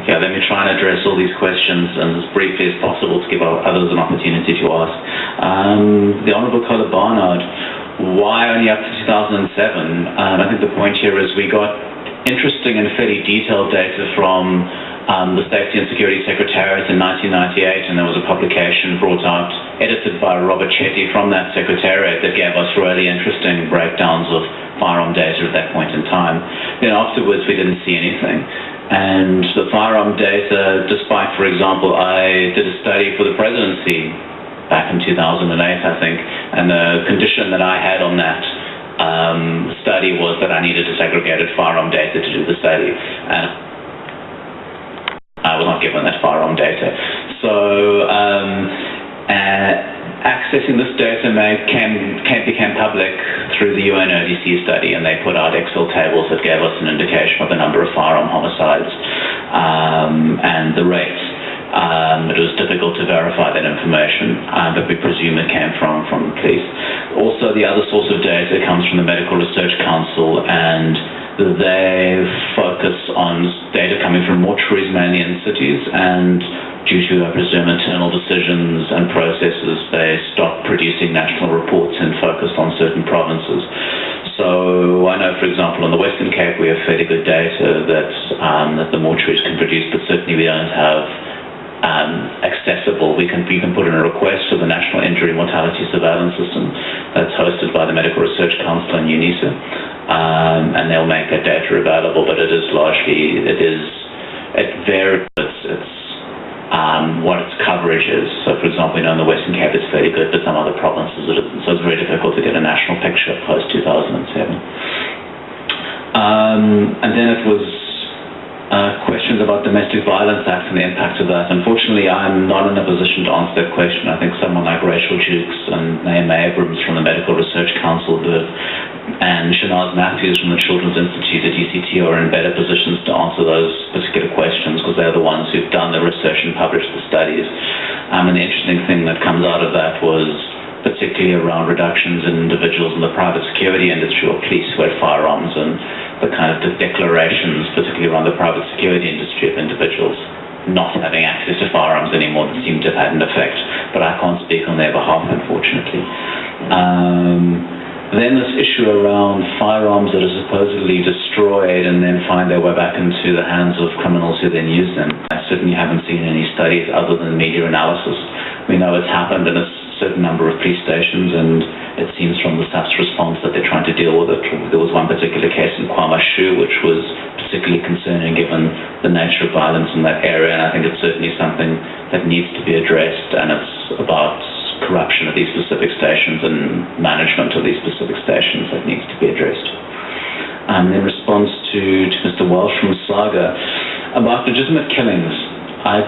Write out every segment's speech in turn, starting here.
Yeah, let me try and address all these questions and as briefly as possible to give others an opportunity to ask. The Honourable Colin Barnard, why only up to 2007? I think the point here is we got interesting and fairly detailed data from the Safety and Security Secretariat in 1998, and there was a publication brought out, edited by Robert Chetty from that Secretariat, that gave us really interesting breakdowns of firearm data at that point in time. Then afterwards we didn't see anything. And the firearm data, despite, for example, I did a study for the presidency back in 2008, I think, and the condition that I had on that study was that I needed disaggregated firearm data to do the study. And I was not given that firearm data. So accessing this data became public through the UN ODC study, and they put out Excel tables that gave us an indication of the number of firearm homicides and the rates. It was difficult to verify that information, but we presume it came from the police. Also, the other source of data comes from the Medical Research Council, and they focus on data coming from mortuaries mainly in cities, and due to, I presume, internal decisions and processes, they stopped producing national reports and focused on certain provinces. So I know, for example, on the Western Cape, we have fairly good data that the mortuaries can produce, but certainly we don't have accessible. We can put in a request to the National Injury Mortality Surveillance System that's hosted by the Medical Research Council and UNISA, and they'll make that data available, but it varies. It's what its coverage is. So, for example, in the Western Cape it's fairly good, but some other provinces it isn't. So it's very difficult to get a national picture post-2007. And then it was questions about Domestic Violence Act and the impact of that. Unfortunately, I'm not in a position to answer that question. I think someone like Rachel Jukes and Naima Abrams from the Medical Research Council and Shanaz Matthews from the Children's Institute at UCT are in better positions to answer those particular questions, because they're the ones who've done the research and published the studies. And the interesting thing that comes out of that was particularly around reductions in individuals in the private security industry or police who had firearms, and the kind of declarations, particularly around the private security industry, of individuals not having access to firearms anymore that seemed to have had an effect. But I can't speak on their behalf, unfortunately. Then this issue around firearms that are supposedly destroyed and then find their way back into the hands of criminals who then use them. I certainly haven't seen any studies other than media analysis. We know it's happened in a certain number of police stations, and it seems from the staff's response that they're trying to deal with it. There was one particular case in KwaMashu which was particularly concerning given the nature of violence in that area, and I think it's certainly something that needs to be addressed, and it's about corruption of these specific stations and management of these specific stations that needs to be addressed. In response to Mr. Welsh from Saga, about legitimate killings, I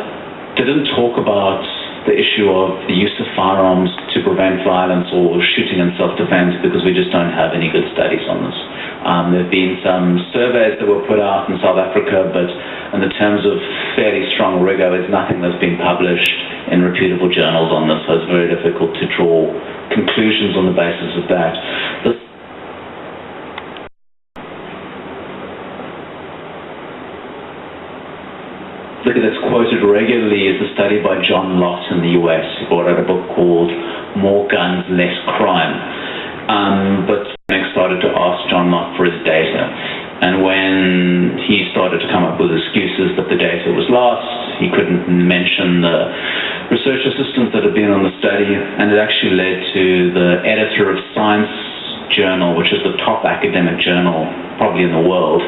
didn't talk about the issue of the use of firearms to prevent violence or shooting in self-defense, because we just don't have any good studies on this. There have been some surveys that were put out in South Africa, but in the terms of fairly strong rigor, there's nothing that's been published in reputable journals on this, so it's very difficult to draw conclusions on the basis of that. The look at that's quoted regularly is a study by John Lott in the US. He brought out a book called More Guns, Less Crime. But I started to ask John Lott for his data. And when he started to come up with excuses that the data was lost, he couldn't mention the research assistants that had been on the study, and it actually led to the editor of Science Journal, which is the top academic journal probably in the world,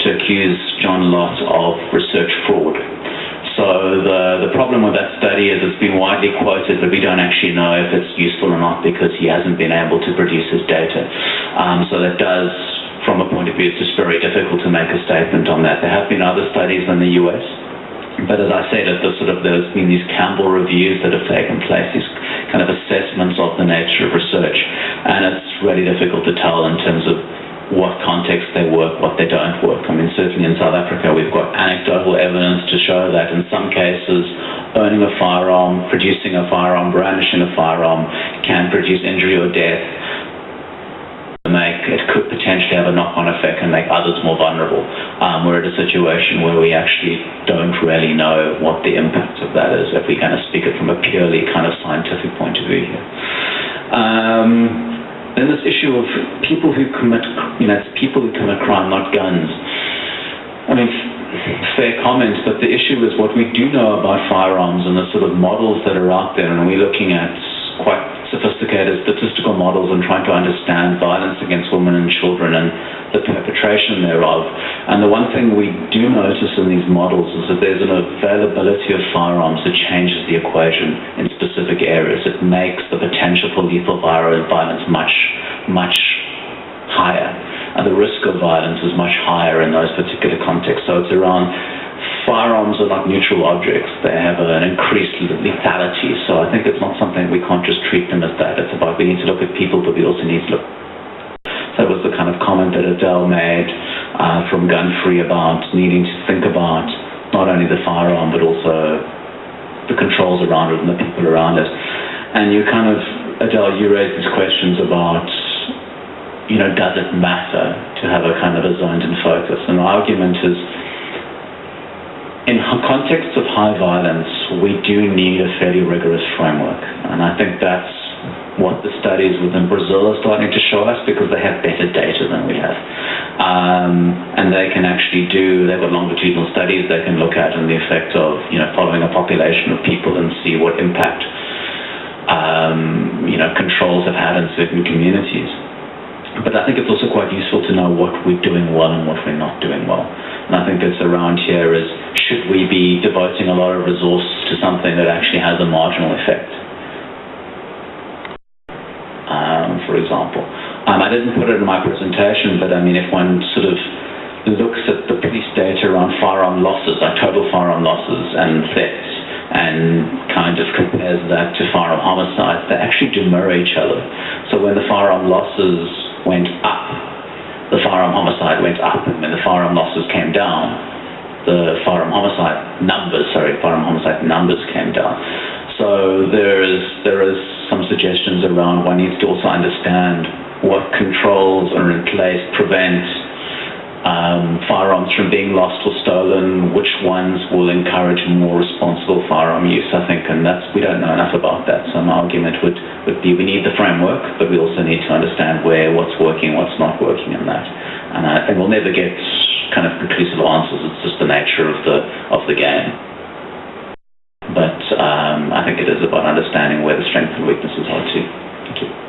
to accuse John Lott of research fraud. So the problem with that study is it's been widely quoted, but we don't actually know if it's useful or not because he hasn't been able to produce his data. So that does, from a point of view, it's just very difficult to make a statement on that. There have been other studies in the US, but as I said, there's been these Campbell reviews that have taken place, these kind of assessments of the nature of research, and it's really difficult to tell in terms of what context they work, what they don't work. I mean, certainly in South Africa, we've got anecdotal evidence to show that in some cases, owning a firearm, producing a firearm, brandishing a firearm can produce injury or death. It could potentially have a knock-on effect and make others more vulnerable. we're at a situation where we actually don't really know what the impact of that is, if we kind of speak it from a purely kind of scientific point of view here. Then this issue of people who commit, it's people who commit crime, not guns. I mean, fair comment, but the issue is what we do know about firearms and the sort of models that are out there, and we're looking at quite sophisticated statistical models and trying to understand violence against women and children and the perpetration thereof. And the one thing we do notice in these models is that there's an availability of firearms that changes the equation in specific areas. It makes the potential for lethal violence much, much higher. And the risk of violence is much higher in those particular contexts. So it's around firearms are not neutral objects. They have an increased lethality. So I think it's not something we can't just treat them as that. It's about we need to look at people, but we also need to look. That was the kind of comment that Adele made from Gun Free about needing to think about not only the firearm, but also the controls around it and the people around it. And you kind of, Adele, you raised these questions about, does it matter to have a kind of a zoned-in focus? And our argument is, in contexts of high violence, we do need a fairly rigorous framework. And I think that's what the studies within Brazil are starting to show us, because they have better data than we have. And they can actually they've got longitudinal studies they can look at and the effect of, following a population of people and see what impact, controls have had in certain communities. But I think it's also quite useful to know what we're doing well and what we're not doing well. And I think it's around here is, should we be devoting a lot of resources to something that actually has a marginal effect? For example. I didn't put it in my presentation, but I mean, if one sort of looks at the police data around firearm losses, like total firearm losses and thefts, and kind of compares that to firearm homicides, they actually do mirror each other. So when the firearm losses went up, the firearm homicide went up, and when the firearm losses came down, the firearm homicide numbers came down. So there is some suggestions around one needs to also understand what controls are in place, prevent firearms from being lost or stolen, which ones will encourage more responsible firearm use, I think, and we don't know enough about that. So my argument would be we need the framework, but we also need to understand what's working, what's not working in that. And I think we'll never get kind of conclusive answers. It's just the nature of the game. But I think it is about understanding where the strengths and weaknesses are too. Thank you.